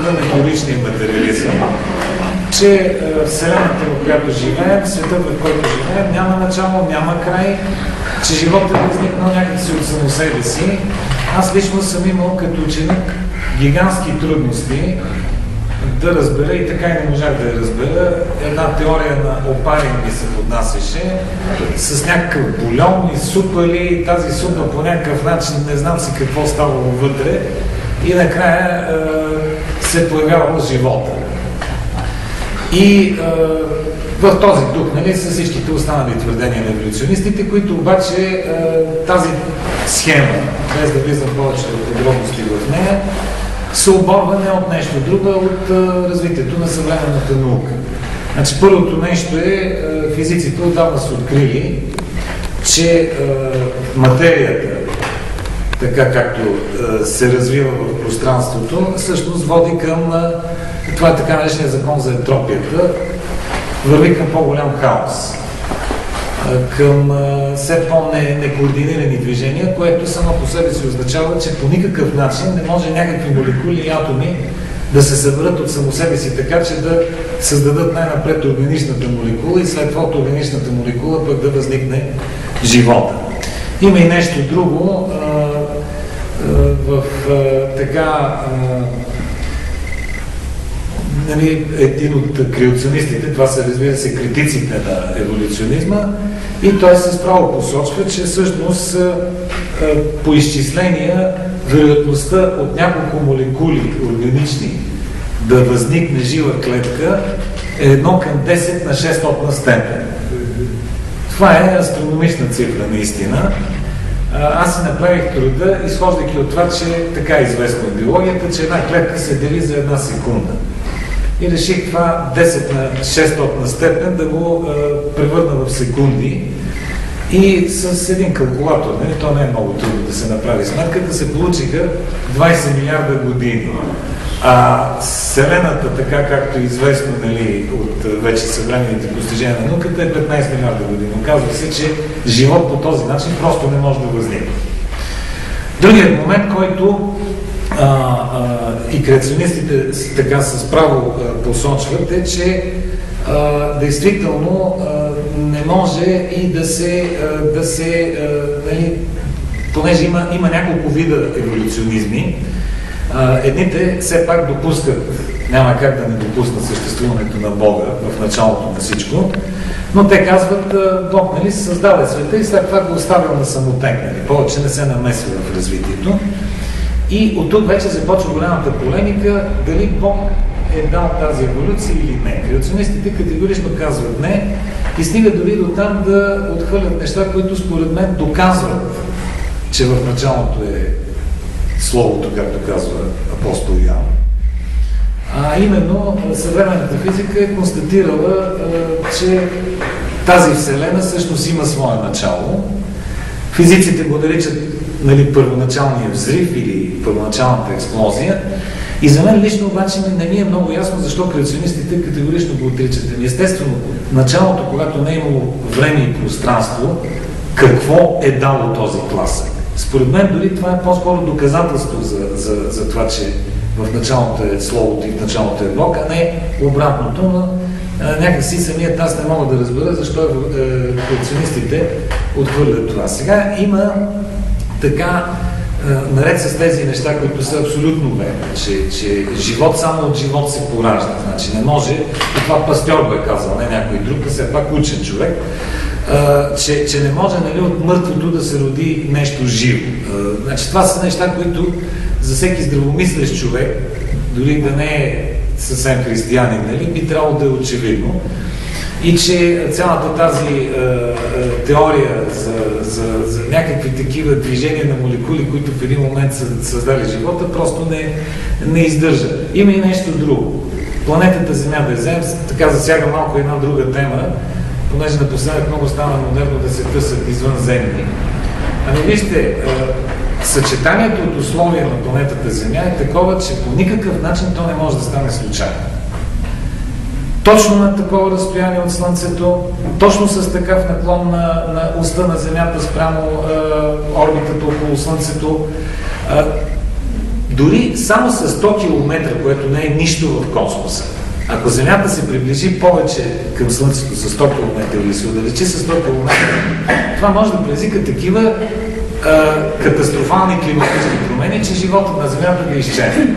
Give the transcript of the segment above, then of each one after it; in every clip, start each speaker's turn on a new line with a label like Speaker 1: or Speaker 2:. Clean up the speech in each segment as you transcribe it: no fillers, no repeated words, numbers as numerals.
Speaker 1: на метеоричния материализъм, че Вселената, в която живеем, светът, в който живеем, няма начало, няма край, че животът е възникнал някакси от само себе си. Аз лично съм имал като ученик гигантски трудности да разбера, и така и не можах да я разбера, една теория на опарин ми се поднасяше с някакъв бульон и супа ли, тази супа по някакъв начин, не знам си какво ставало вътре, и накрая се появявал живота. И в този дух, нали, са всичките останали твърдения на еволюционистите, които обаче тази схема, без да влизам повече в подробности в нея, се оборва не от нещо друго, а от развитието на съвременната наука. Значи, първото нещо е, физиците отдавна са открили, че материята, така както се развива в пространството, всъщност води към, това е така наречения закон за ентропията, върви към по-голям хаос, към все по-некоординирани движения, което само по себе си означава, че по никакъв начин не може някакви молекули и атоми да се съберат от само себе си така, че да създадат най-напред органичната молекула и след това от органичната молекула пък да възникне живота. Има и нещо друго. Един от креационистите, това са, разбира се, критиците на еволюционизма, и той с право посочва, че всъщност по изчисления вероятността от няколко молекули органични да възникне жива клетка е 1 към 10 на 600 степен. Това е астрономична цифра, наистина. Аз си направих труда, изхождайки от това, че така е известно в биологията, че една клетка се дели за една секунда. И реших това 10 на 600 степен да го превърна в секунди. И с един калкулатор, нали, то не е много трудно да се направи сметката, се получиха 20 милиарда години. А Вселената, така както е известно, нали, от вече съвременните постижения на науката, е 15 милиарда години. Оказва се, че живот по този начин просто не може да възникне. Другият момент, който и креационистите така с право посочват, е, че действително не може и да се нали, понеже има няколко вида еволюционизми, едните все пак допускат, няма как да не допуснат съществуването на Бога в началото на всичко, но те казват, Бог, нали, създаде света и след това го оставил на самотек, нали, повече не се намесва в развитието. И от тук вече започва голямата полемика, дали Бог е дал тази еволюция или не. Креационистите категорично казват не и стигат дори до там да отхвърлят неща, които според мен доказват, че в началото е Словото, както казва апостол Йоан. А именно съвременната физика е констатирала, че тази Вселена всъщност има свое начало. Физиците го наричат, нали, първоначалния взрив или първоначалната експлозия. И за мен лично обаче не ми е много ясно защо креационистите категорично го отричат. Естествено, началото, когато не е имало време и пространство, какво е дало този тласък? Според мен дори това е по-скоро доказателство за това, че в началото е Словото и в началото е Бог, а не обратното, но някакси самият аз не мога да разбера защо креационистите отхвърлят това. Сега има така, наред с тези неща, които са абсолютно верни, че живот само от живот се поражда. Значи не може, и това Пастьор го е казал, не някой друг, а все пак учен човек, че не може, нали, от мъртвото да се роди нещо живо. Значи това са неща, които за всеки здравомислещ човек, дори да не е съвсем християнин, нали, би трябвало да е очевидно. И че цялата тази теория за някакви такива движения на молекули, които в един момент са създали живота, просто не издържа. Има и нещо друго. Планетата Земя, да вземем, така засяга малко една друга тема, понеже напоследък много стана модерно да се търсят извънземни. Ами вижте, съчетанието от условия на планетата Земя е такова, че по никакъв начин то не може да стане случайно. Точно на такова разстояние от Слънцето, точно с такъв наклон на оста на Земята спрямо орбитата около Слънцето. Дори само с 100 км, което не е нищо в космоса, ако Земята се приближи повече към Слънцето с 100 км или се удалечи с 100 км, това може да предизвика такива катастрофални климатични промени, че животът на Земята ги изчезне.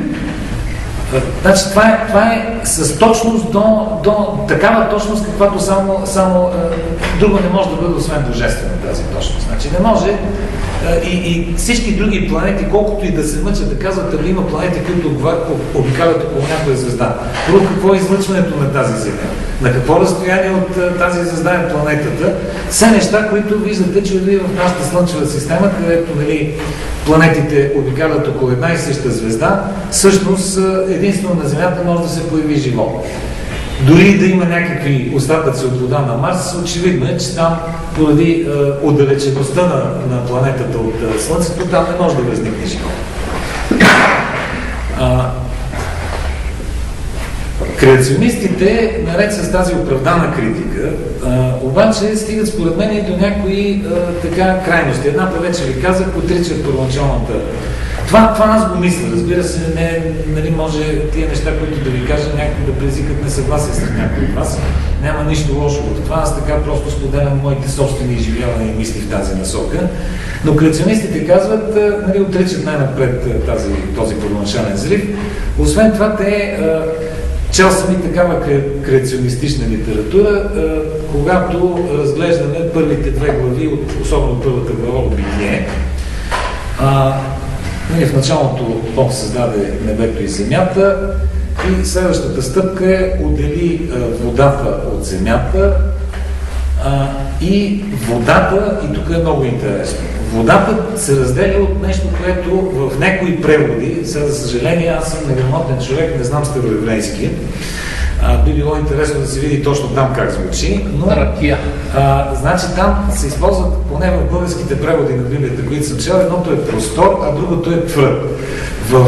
Speaker 1: Значи, това е с точност до такава точност, каквато само друго не може да бъде, освен божествена тази точност. Значи не може и всички други планети, колкото и да се мъчат да казват, ами има планети, които обикалят около някоя звезда. Първо, какво е излъчването на тази Земя? На какво разстояние от тази звезда е планетата? Все неща, които виждате, че в нашата Слънчева система, където планетите обикалят около една и съща звезда, всъщност единствено на Земята може да се появи живот. Дори да има някакви остатъци от вода на Марс, очевидно е, че там поради отдалечеността на планетата от Слънцето, там не може да възникне живот. Креационистите, наред с тази оправдана критика, обаче стигат според мен и до някои крайности. Едната вече ви казах, отрича първоначалната. Това аз го мисля, разбира се, нали, може тия неща, които да ви кажа, някои да предизвикат несъгласие с някои от вас. Няма нищо лошо в това, аз така просто споделям моите собствени изживявания и мисли в тази насока. Но креационистите казват, нали, отричат най-напред този първоначален взрив. Освен това, те чел съм и такава креационистична литература, когато разглеждаме първите две глави, особено първата глава от Битие. В началото Бог създаде небето и земята и следващата стъпка е отдели водата от земята и водата, и тук е много интересно, водата се разделя от нещо, което в някои преводи, сега за съжаление аз съм неграмотен човек, не знам староеврейски, би било интересно да се види точно там как звучи, но значи там се използват, поне в българските преводи на Библията, които съм чел, едното е простор, а другото е твърд. В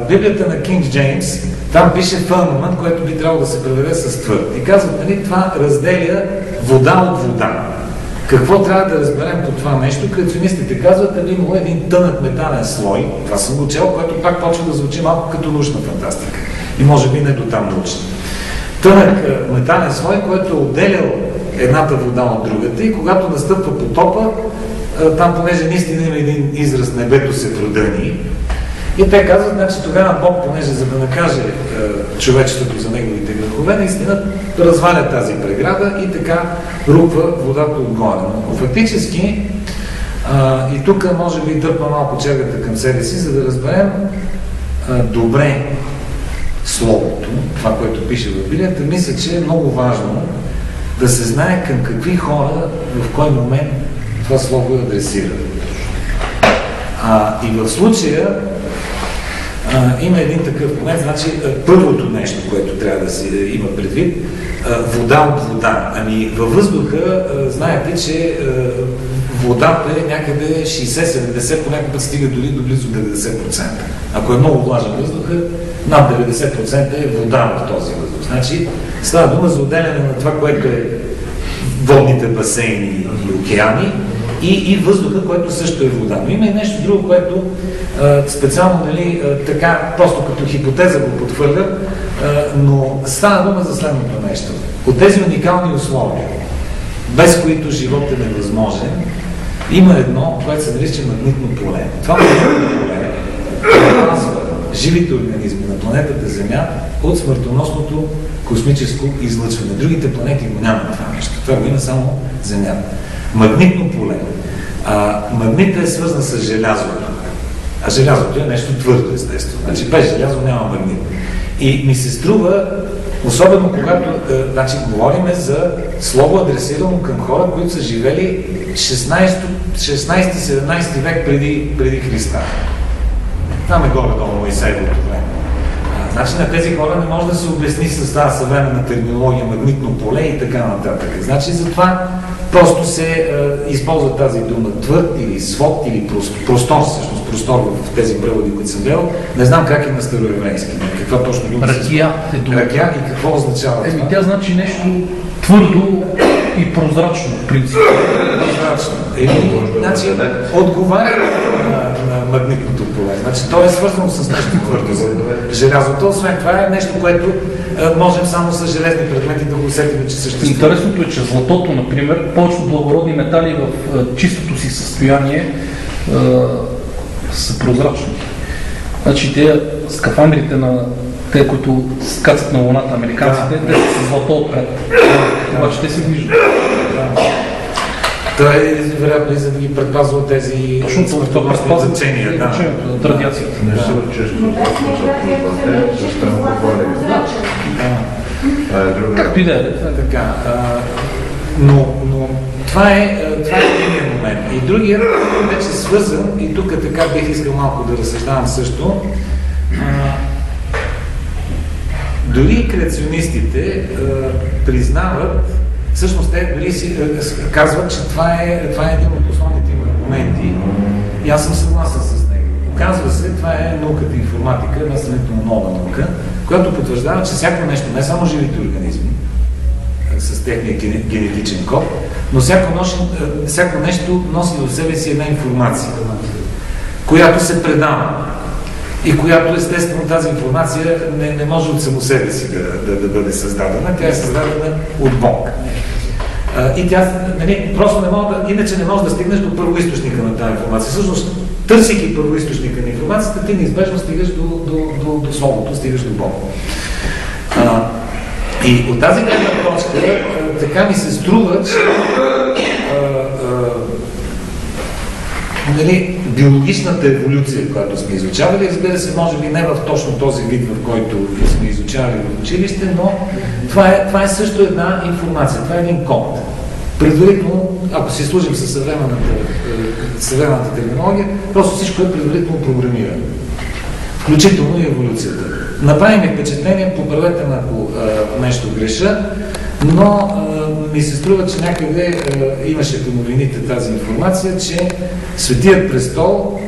Speaker 1: Библията на Кинг Джеймс там пише firmament, което би трябвало да се преведе с твърд. И казват, нали, това разделя вода от вода. Какво трябва да разберем по това нещо? Креационистите казват, е имало един тънък метален слой, това съм го чел, което пак почва да звучи малко като научна фантастика. И може би не до там научна. Тънък метален слой, който е отделял едната вода от другата и когато настъпва потопа, там понеже наистина има един израз небето се продъни. И те казват, значи тогава Бог, понеже за да накаже човечеството за неговите грехове, наистина разваля тази преграда и така рупва водата отгоре. Но фактически, и тук може би дърпа малко чергата към себе си, за да разберем добре Словото, това, което пише в Библията, мисля, че е много важно да се знае към какви хора в кой момент това Слово е адресира. И в случая има един такъв момент, значи първото нещо, което трябва да се има предвид, вода от вода. Ами във въздуха знаете, че водата е някъде 60-70, понякога път стига дори до близо 90%. Ако е много влажен въздуха, над 90% е вода в този въздух. Значи става дума за отделяне на това, което е водните басейни и океани и въздуха, който също е вода. Но има и нещо друго, което специално, нали, така, просто като хипотеза го подхвърля, но става дума за следното нещо. От тези уникални условия, без които живот е невъзможен, има едно, което се нарича магнитно поле. Това магнитно поле показва живите организми на планетата Земя от смъртоносното космическо излъчване. Другите планети го нямат това нещо. Това го има само Земята. Магнитно поле. Магнитът е свързан с желязото. А желязото е нещо твърдо, естествено. Значи без желязо няма магнит. И ми се струва, особено когато говорим за слово адресирано към хора, които са живели 16-17 век преди Христа. Там е горе-долу Моисеевото време. Значи на тези хора не може да се обясни с тази съвременна терминология магнитно поле и така нататък. Значи затова просто се използва тази дума твърд или свод или простор, всъщност простор в тези преводи, които съм гледал. Не знам как е на староеврейски. Каква точно дума?
Speaker 2: Ракия е дума.
Speaker 1: Ракия и какво означава това?
Speaker 2: Тя значи нещо твърдо и прозрачно, в принцип.
Speaker 1: Прозрачно. Значи отговаря на магнитното поле. Значи, то е свързано с нещо твърдо. Желязото, освен това е нещо, което можем само с железни предмети да го усетим, че съществува.
Speaker 2: Интересното е, че златото, например, повечето благородни метали в чистото си състояние са прозрачни. Значи те скафандрите на те, които скачат на луната, американците, те са с злато отпред. Обаче те се виждат.
Speaker 1: Той е вероятно и за да ги предпазва от тези смъртоносни значения.
Speaker 2: От радиацията.
Speaker 3: Не са често
Speaker 2: Както и да е.
Speaker 1: Така. Но това е единият момент. И другият вече свързан, и тук така бих искал малко да разсъждавам също. Дори креационистите признават, всъщност те дори си казват, че това е един от основните им аргументи и аз съм съгласен с него. Оказва се, това е науката информатика, една сравнително нова наука, която потвърждава, че всяко нещо, не само живите организми с техния генетичен код, но всяко нещо носи в себе си една информация, която се предава. И която естествено тази информация не може от само себе си да бъде създадена, тя е създадена от Бог. И тя, просто иначе не можеш да стигнеш до първоизточника на тази информация. Всъщност, търсейки първоизточника на информацията, ти неизбежно стигаш до Словото, стигаш до Бог. И от тази гледна точка, така ми се струва, че биологичната еволюция, която сме изучавали, разбира се, може би не в точно този вид, в който сме изучавали в училище, но това е също една информация, това е един код. Предварително, ако си служим със съвременната терминология, просто всичко е предварително програмирано. Включително и еволюцията. Направи ми впечатление, поправете ме, ако нещо греша, но ми се струва, че някъде имаше по новините тази информация, че Светият престол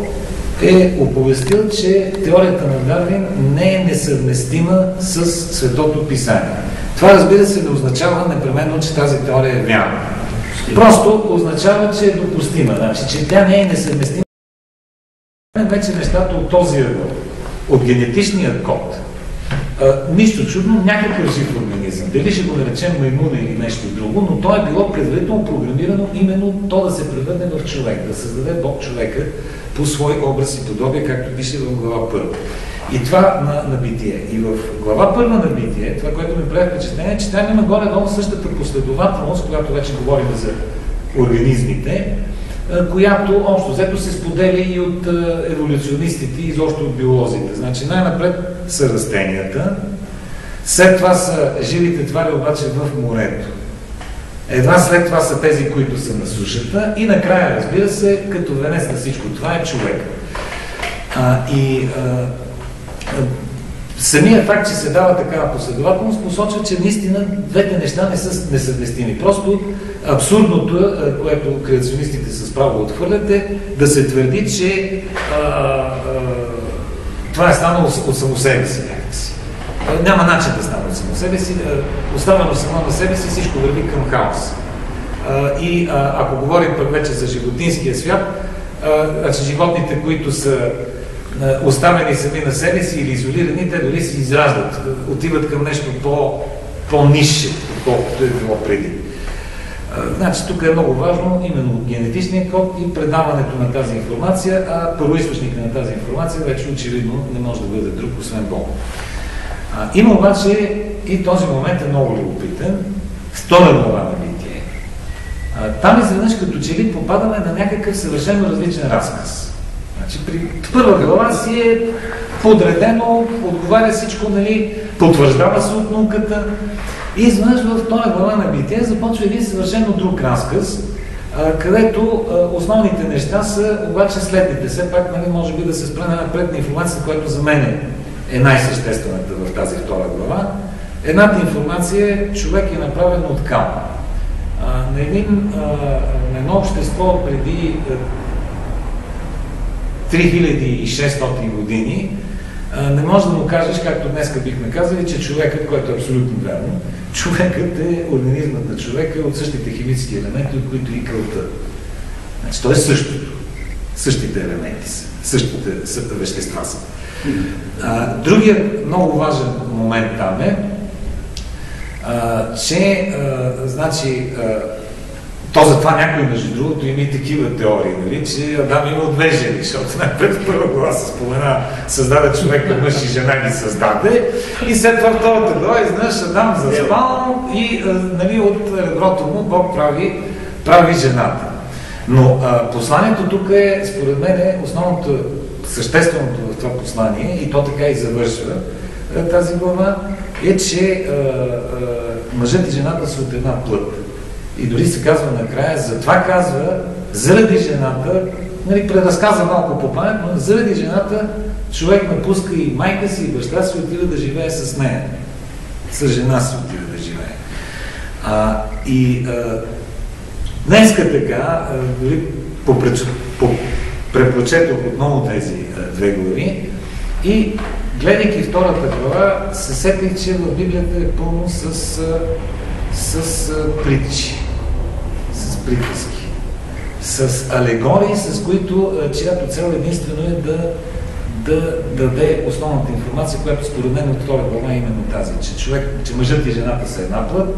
Speaker 1: е оповестил, че теорията на Дарвин не е несъвместима с Светото писание. Това, разбира се, не означава непременно, че тази теория е вярна. Просто означава, че е допустима. Значи, че тя не е несъвместима. Вече нещата от този ъгъл, от генетичния код. Нищо чудно, някакъв жив организъм. Дали ще го наречем маймуна или нещо друго, но то е било предварително програмирано именно то да се превърне в човек, да създаде Бог човека по свой образ и подобие, както пише в глава 1. И това на битие. И в глава 1 на битие, това, което ми прави впечатление, че там има горе-долу същата последователност, когато вече говорим за организмите, която общо взето се споделя и от еволюционистите и изобщо от биолозите. Значи най-напред са растенията, след това са живите твари обаче в морето. Едва след това са тези, които са на сушата и накрая, разбира се, като венец на всичко това е човек. Самият факт, че се дава такава последователност, посочва, че наистина двете неща не са несъвместими. Просто абсурдното, което креационистите с право отхвърлят, е да се твърди, че това е станало от само себе си някакси. Няма начин да стане от само себе си. Оставено само на себе си, всичко върви към хаос. И ако говорим пък вече за животинския свят, животните, които са оставени сами на себе си или изолирани, те дори се израждат, отиват към нещо по-нише, колкото е било преди. Значи тук е много важно именно генетичния код и предаването на тази информация, а първоизточника на тази информация вече очевидно не може да бъде друг, освен Бог. Има обаче и този момент е много любопитен, втора глава на битие. Там изведнъж като че ли попадаме на някакъв съвършено различен разказ. Значи, при първа глава си е подредено, отговаря всичко, потвърждава се от науката. И изведнъж във втора глава на битие започва един съвършено друг разказ, където основните неща са обаче следните. Все пак, може би да се спре на една предна информация, която за мен е най-съществената в тази втора глава. Едната информация е, човек е направен от кал. На едно общество преди 3600 години не може да му кажеш, както днеска бихме казали, че човекът, което е абсолютно верно, човекът е, организмът на човека от същите химически елементи, от които и кълта. Значи, то е същото. Същите елементи са. същите вещества са. Другият много важен момент там е, че значи, то затова някой, между другото, има и такива теории, нали, че Адам има две жени, защото най-пред в първа глава се спомена, създаде човека, мъж и жена ги създаде, и след това втората глава изнъж Адам заспал и нали, от реброто му Бог прави жената. Но посланието тук е, според мен, основното, същественото в това послание, и то така и завършва тази глава, е, че мъжът и жената са от една плът. И дори се казва накрая, затова казва, заради жената, нали, преразказва малко по памет, но заради жената човек напуска и майка си, и баща си, отива да живее с нея. С жена си отива да живее. Днеска така, дори препрочетох отново тези две глави и гледайки втората глава, се сетих, че в Библията е пълно с притчи, с приказки, с алегории, с които, чиято цел единствено е да даде основната информация, която според мен от втора глава е именно тази, че мъжът и жената са една плът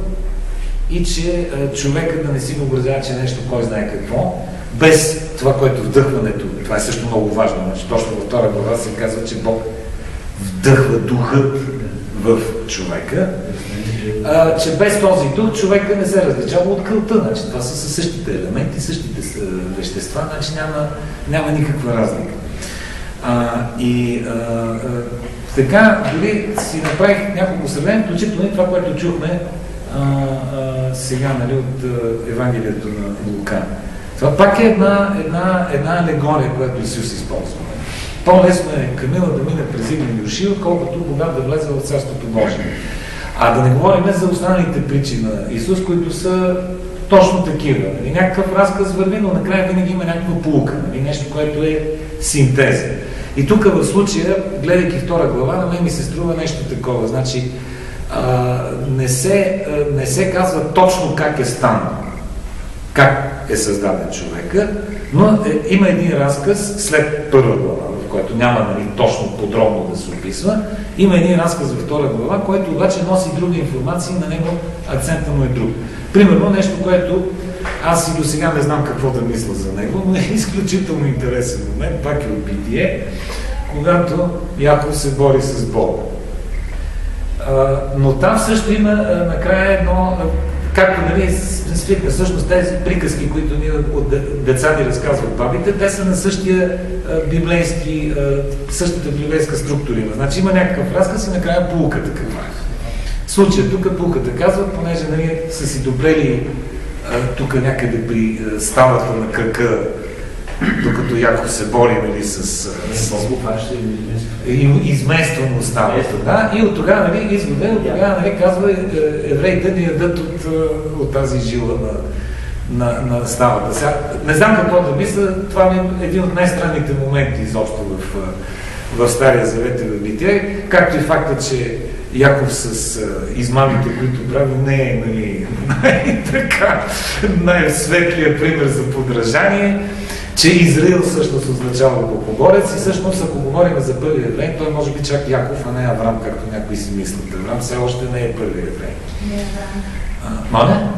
Speaker 1: и че човекът да не си въобразява, че нещо кой знае какво, без това, което вдъхването, това е също много важно, значи точно във втора глава се казва, че Бог вдъхва духът в човека, че без този дух човека не се различава от кълта. Значи, това са със същите елементи, същите вещества, значи няма никаква разлика. Така, дори си направих няколко сравнения, включително и това, което чухме сега, нали, от Евангелието на Лука. Това пак е една алегория, която Исус използва. По-лесно е камила да мине през игни уши, отколкото богат да влезе в Царството Божие. Да не говорим за останалите притчи на Исус, които са точно такива. И някакъв разказ върви, но накрая винаги има някаква поука, нещо, което е синтеза. И тук в случая, гледайки втора глава, на мен ми се струва нещо такова. Значи, не се казва точно как е станал, как е създаден човека, но има един разказ след първа глава, в който няма, нали, точно подробно да се описва. Има един разказ във втора глава, който обаче носи друга информация и на него акцента му е друг. Примерно нещо, което аз и до сега не знам какво да мисля за него, но е изключително интересен момент, пак е от Битие, когато Яков се бори с Бога. Но там също има накрая едно, както, нали, всъщност тези приказки, които ние от деца ни разказват бабите, те са на същия библейски, същата библейска структура. Значи има някакъв разказ и накрая поуката каква е. В случая тук поуката казват, понеже, нали, са си добрели тук някъде при ставата на кръка, докато Яков се бори, нали, с измествано ставата, да, и от тогава, нали, извода, от тогава, нали, казва, евреите ни ядат от тази жила на ставата. Сега, не знам какво да мисля, това е един от най-странните моменти изобщо в Стария Завет и в Битие, както и факта, че Яков с измамите, които прави, не е, нали, най-светлия пример за подражание, че Израил всъщност означава богоборец и всъщност, ако говорим за първи еврей, той може би чак Яков, а не Аврам, както някои си мислят. Аврам все още не е първи еврей.
Speaker 3: Не Аврам.
Speaker 1: Моля?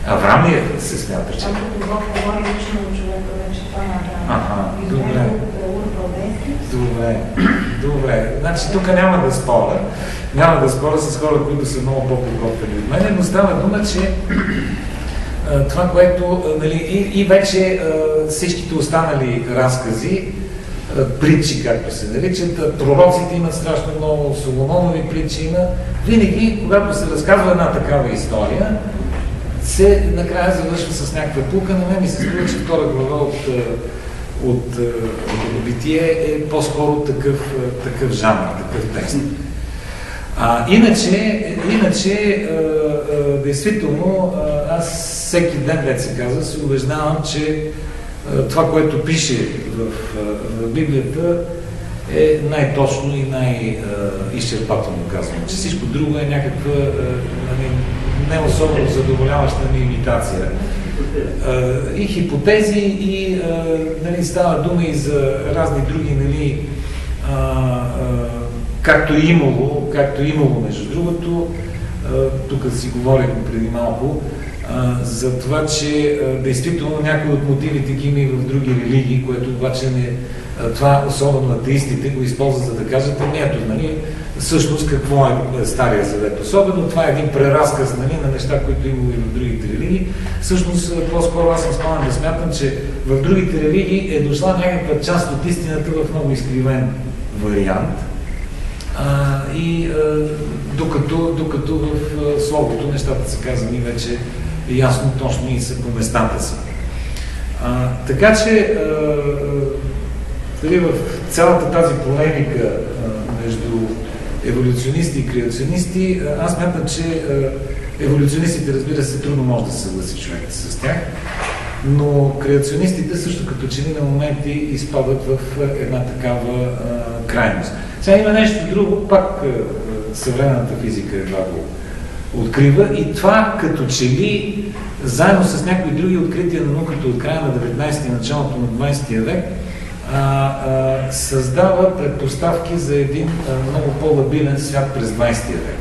Speaker 1: Аврам ли се смята, че?
Speaker 3: Ако Бог говори лично от човека, вече това е Аврам.
Speaker 1: Добре. Значи тук няма да споря с хора, които са много по-подготвени от мен, но става дума, че това, което, нали, и вече всичките останали разкази, притчи, както се наричат, пророците имат страшно много, Соломонови притчи има. Винаги, когато се разказва една такава история, се накрая завършва с някаква пука. На мен ми се струва, че втора глава от Битие е по-скоро такъв жанр, такъв текст. Иначе, действително, аз всеки ден, дет се казва, се убеждавам, че това, което пише в Библията, е най-точно и най-изчерпателно казано. Че всичко друго е някаква не особено задоволяваща ми имитация и хипотези, и нали, става дума и за разни други, нали, както и имало, между другото, тук си говорихме преди малко, за това, че действително някои от мотивите ги има и в други религии, което обаче не, това особено атеистите го използват, за да кажат, ето, нали, всъщност какво е Стария завет. Особено това е един преразказ, нали, на неща, които има и в другите религии. Всъщност, по-скоро аз съм склонен да смятам, че в другите религии е дошла някаква част от истината в много изкривен вариант. Докато в Словото нещата са казани вече ясно, точно и са по местата си. Така че в цялата тази полемика между еволюционисти и креационисти, аз смятам, че еволюционистите, разбира се, трудно може да се съгласи човек с тях, но креационистите също като че ли на моменти изпадат в една такава крайност. Сега има нещо друго, пак съвременната физика едва го открива, и това като че ли заедно с някои други открития на науката от края на 19-ти и началото на 20 век създава предпоставки за един много по-лабилен свят през 20 век.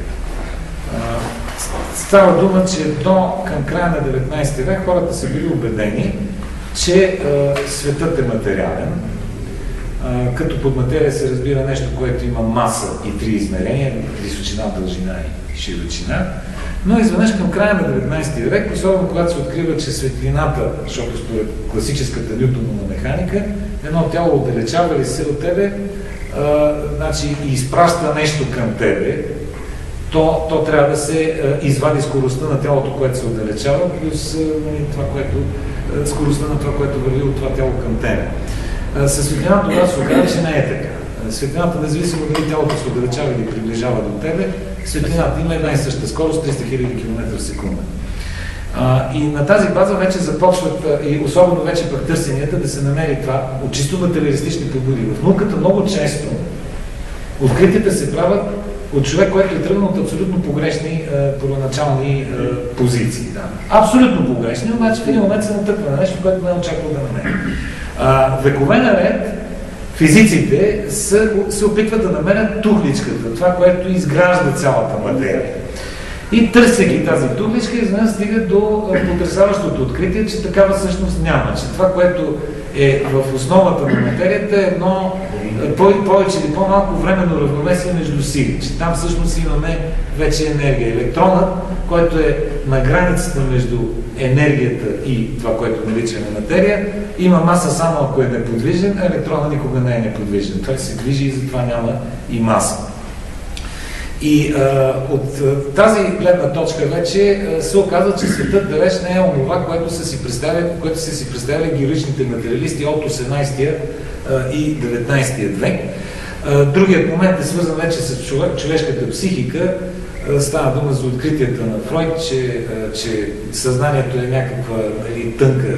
Speaker 1: Става дума, че към края на 19 век хората са били убедени, че светът е материален. Като под материя се разбира нещо, което има маса и три измерения, височина, дължина и широчина. Но изведнъж към края на 19 век, особено когато се открива, че светлината, защото според класическата Нютонова механика, едно тяло отдалечава ли се от тебе, значи и изпраща нещо към тебе, то трябва да се извади скоростта на тялото, което се отдалечава, плюс скоростта на това, което върви от това тяло към тебе. Със светлината това се оказва, че не е така. Светлината, независимо дали тялото се отдалечава или приближава до тебе, светлината има една и съща скорост, 300 000 км в секунда. И на тази база вече започват, и особено вече пък търсенията, да се намери това от чисто материалистични побуди. В науката много често откритията се правят от човек, който е тръгнал от абсолютно погрешни първоначални позиции. Да. Абсолютно погрешни, обаче в един момент се натъква на нещо, което не е очаквал да намери. Векове наред физиците се опитват да намерят тухличката, това, което изгражда цялата материя. И търсейки тази тухличка, изведнъж стигат до потресаващото откритие, че такава всъщност няма. Че това, което е в основата на материята, е едно повече или по-малко временно равновесие между сили. Че там всъщност имаме вече енергия. Електронът, който е на границата между енергията и това, което наричаме материя, има маса само ако е неподвижен, а електронът никога не е неподвижен. Той се движи и затова няма и маса. И от тази гледна точка вече се оказва, че светът далеч не е онова, което са си представили героичните материалисти от 18 и 19 век. Другият момент е свързан вече с човешката психика. Става дума за откритията на Фройд, че съзнанието е някаква тънка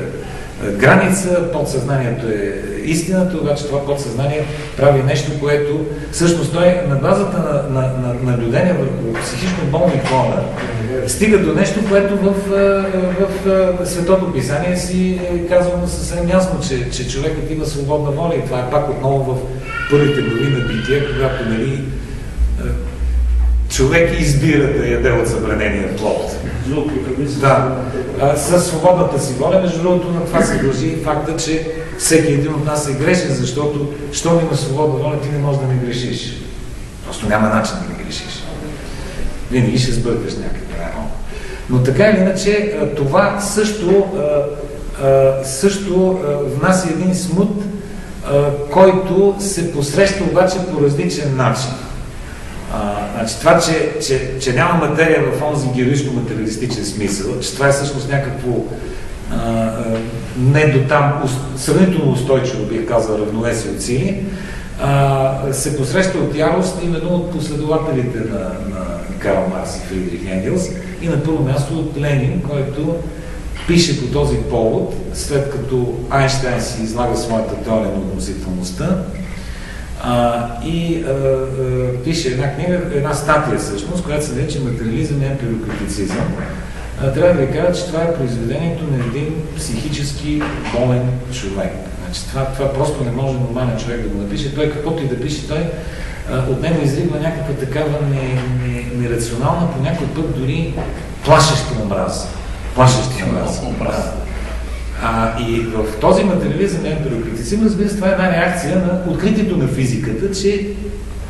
Speaker 1: граница, подсъзнанието е истината, обаче това подсъзнание прави нещо, което всъщност той на базата на наблюдение върху психично болни хора стига до нещо, което в Светото писание си е казано съвсем ясно, че човекът има свободна воля, и това е пак отново в първите глави на Бития, когато човек избира да яде от забранения плод. Да, със свободната си воля, между другото, на това се дължи факта, че всеки един от нас е грешен, защото щом има свободна воля, ти не можеш да не грешиш. Просто няма начин да не грешиш. Винаги ще сбъркаш някъде. Но така или иначе, това също внася един смут, който се посреща обаче по различен начин. Значи това, че няма материя в онзи героично-материалистичен смисъл, че това е всъщност някакво не до там, сравнително устойчиво, бих казал, равновесие от сили, се посреща от ярост именно от последователите на Карл Маркс и Фридрих Енгелс, и на първо място от Ленин, който пише по този повод, след като Айнщайн си излага своята теория на относителността, пише една книга, една статия всъщност, която се нарича "Материализъм и емпирокритицизъм", трябва да ви кажа, че това е произведението на един психически болен човек. Значи, това просто не може нормален човек да го напише. Той каквото и да пише, той от него изригва някаква такава нерационална, по някой път дори плашеща омраза. Плашеща омраза. И в този материализъм и емпириокритицизъм, разбира се, това е една реакция на откритието на физиката, че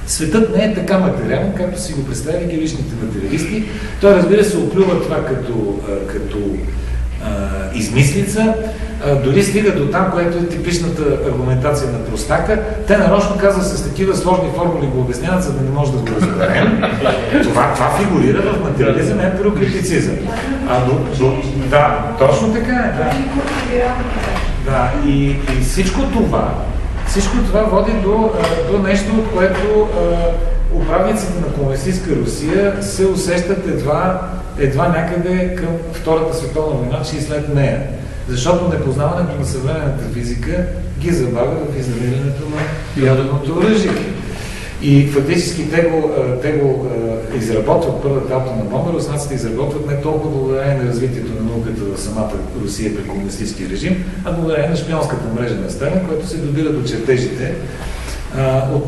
Speaker 1: светът не е така материален, както си го представили героичните материалисти. Той, разбира се, оплюва това като измислица, дори стига до там, което е типичната аргументация на Простака. Те нарочно казват с такива сложни формули го обясняват, за да не може да го разберем. Това фигурира в материализъм и емпириокритицизъм. Да, точно така е. Да, и всичко това води до нещо, от което управниците на комунистическа Русия се усещат едва някъде към Втората световна война, че и след нея. Защото непознаването на съвременната физика ги забавя в изнамирането на ядреното оръжие. И фактически те го изработват първата атомна бомба, руснаците изработват не толкова благодарение на развитието на науката в самата Русия при комунистическия режим, а благодарение на шпионската мрежа на Сталин, която се добира до чертежите от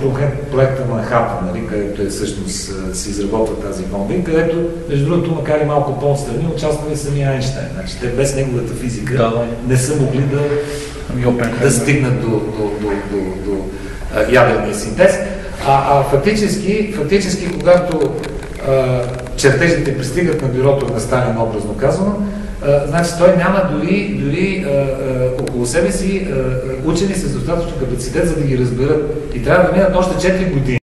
Speaker 1: проекта Манхатън, нали, където всъщност се изработва тази бомба, и където, между другото, макар и малко по-отстрани, участвали самия Айнщайн. Значи, те без неговата физика не са могли да стигнат до ядрения синтез. Фактически, когато чертежите пристигат на бюрото на Сталин, образно казано, значи той няма дори около себе си учени с достатъчно капацитет, за да ги разберат. И трябва да минат още 4 години,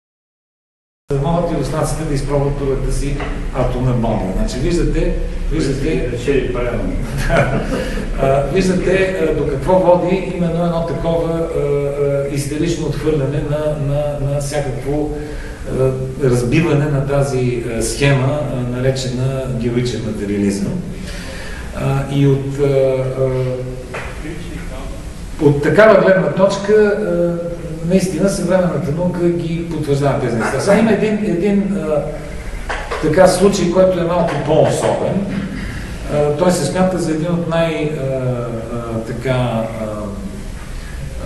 Speaker 1: за да могат и руснаците да изпробват първата си атомна бомба. Значи виждате до какво води именно едно такова истерично отхвърляне на всякакво разбиване на тази схема, наречена героичен материализъм. И от такава гледна точка наистина съвременната наука ги потвърждава тези неща. Сега има един така случай, който е малко по-особен. Той се смята за един от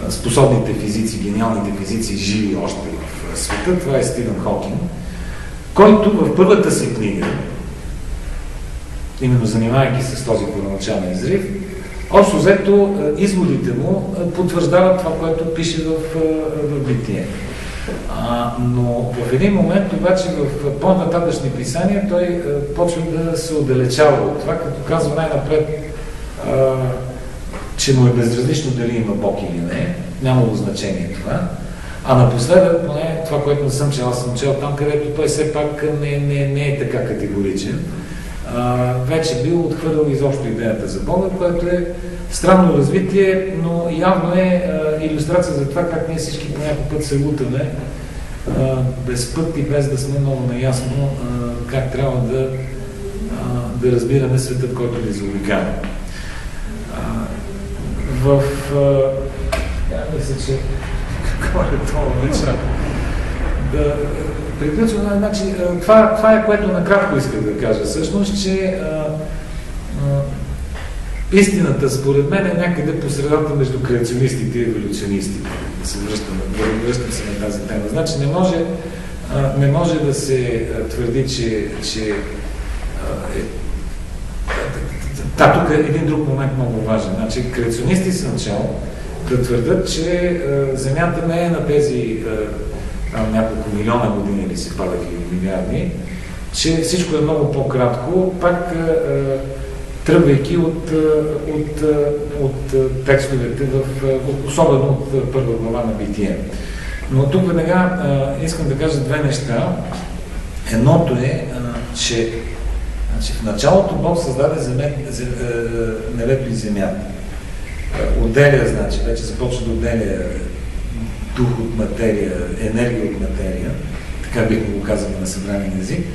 Speaker 1: способните физици, гениалните физици, живи още в света. Това е Стивън Хокинг, който в първата си книга, именно занимавайки се с този първоначален изрив, общо взето изводите му потвърждават това, което пише в Битие. Но в един момент обаче в по-нататъчни писания той почва да се отдалечава от това, като казва най-напред, че му е безразлично дали има Бог или не, нямало значение това. А напоследък, поне това, което не съм чел, аз съм чел там, където той все пак не е така категоричен. Вече бил отхвърлял изобщо идеята за Бога, което е странно развитие, но явно е илюстрация за това как ние всички по някакъв път се лутаме без път и без да сме много наясно как трябва да разбираме светът, който ни заобикаля. Мисля, че какво е това вечер? Да приключвам. Значи, това е, което накратко исках да кажа. Всъщност, че истината, според мен, е някъде по средата между креационистите и еволюционистите. Да се връщам се на тази тема. Значи, не може да се твърди, че тук е един друг момент много важен. Значи, креационисти са начало да твърдят, че Земята не е на тези няколко милиона години или си падат или милиарди, че всичко е много по-кратко, пак тръгвайки от текстовете, особено от първа глава на Битие. Но тук веднага искам да кажа две неща. Едното е, че в началото Бог създаде небето и земята. Отделя, значи, вече започва да отделя дух от материя, енергия от материя, така бихме го казали на съвременен език.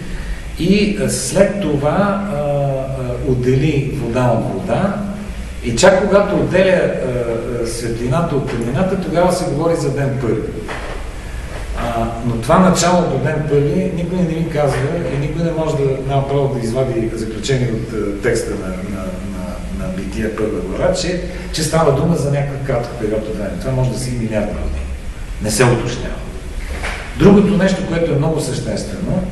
Speaker 1: И след това отдели вода от вода и чак когато отделя светлината от тъмнината, тогава се говори за ден първи. Но това начало до ден първи никой не ви казва и никой не може да няма право да извади заключение от текста на Бития първа глава, че става дума за някакъв кратък период от време. Това може да си милиарда години. Не се уточнява. Другото нещо, което е много съществено,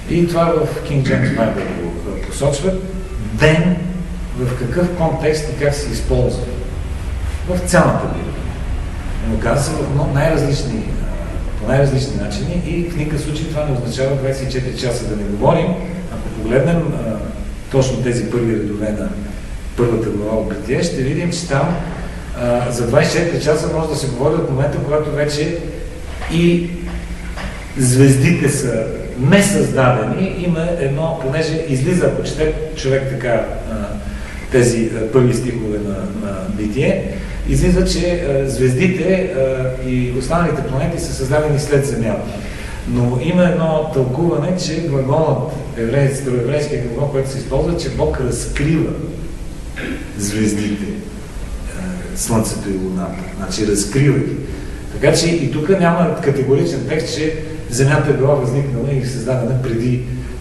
Speaker 1: и това в King James Bible го посочват, ден в какъв контекст и как се използва. В цялата Библия. Но казва се по най-различни начини и в никакъв случай това не означава 24 часа да не говорим. Ако погледнем точно тези първи редове на първата глава от Битие, ще видим, че там за 24 часа може да се говори от момента, когато вече и звездите са несъздадени, има едно, понеже излиза, ако чете човек така тези първи стихове на Битие, излиза, че звездите и останалите планети са създадени след Земята. Но има едно тълкуване, че глаголът, староеврейския глагол, който се използва, че Бог разкрива звездите, Слънцето и Луната. Значи разкрива ги. Така че и тук няма категоричен текст, че Земята е била възникнала и създадена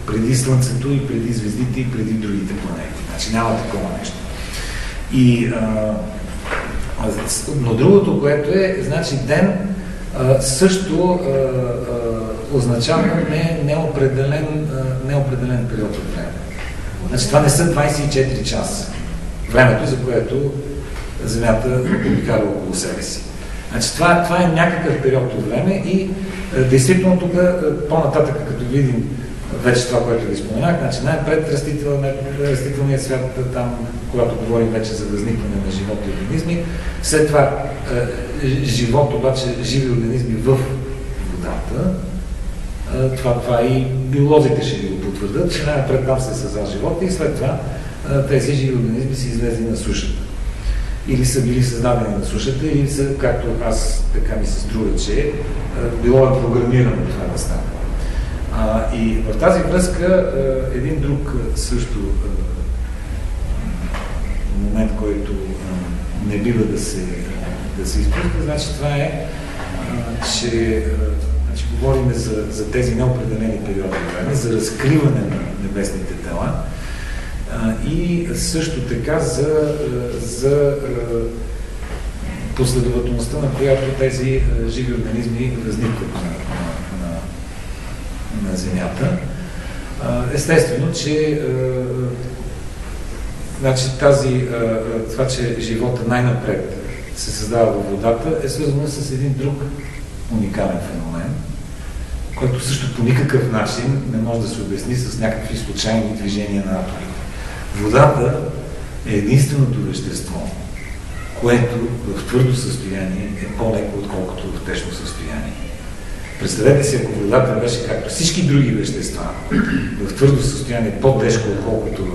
Speaker 1: преди Слънцето и преди звездите и преди другите планети. Значи няма такова нещо. Но другото, което е, значи ден също означава неопределен период от време. Значи това не са 24 часа. Времето, за което Земята обикаля около себе си. Значи това е някакъв период от време и действително тук по-нататък, като видим вече това, което ви споменах, значи най-пред растителният свят там, когато говорим вече за възникване на живот и организми, след това живот, обаче живи организми в водата, това и биолозите ще ви го потвърдят, че най-напред там се създава живота и след това тези живи организми са излезли на сушата. Или са били създадени на сушата, или са, както аз така ми се струва, че било е програмирано това да стане. И в тази връзка един друг също момент, който не бива да се изпуска, значи това е, че говорим за тези неопределени периоди време, за разкриване на небесните тела и също така за последователността, на която тези живи организми възникват на Земята. Естествено, че значи това, че живота най-напред се създава във водата, е свързано с един друг уникален феномен, който също по никакъв начин не може да се обясни с някакви случайни движения на атомите. Водата е единственото вещество, което в твърдо състояние е по-леко, отколкото в течно състояние. Представете си, ако водата беше както всички други вещества, в твърдо състояние по-тежко, отколкото в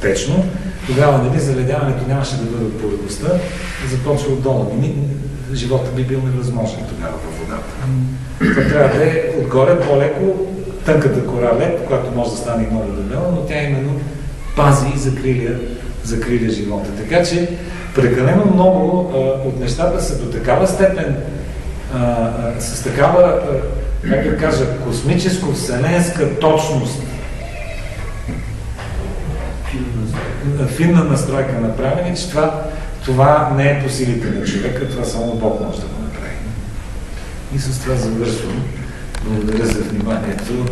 Speaker 1: течно, тогава заледяването нямаше да бъде от повърхността, започва отдолу. Живота би бил невъзможен тогава във водата. Това трябва да е отгоре по-леко, тънката кора лед, която може да стане и много дебела, но тя именно пази и закриля живота. Така че прекалено много от нещата са до такава степен с такава, как да кажа, космическо-вселенска точност, финна настройка направени, че това не е по силите на човека, това само Бог може да го направи. И с това завършвам. Благодаря за вниманието.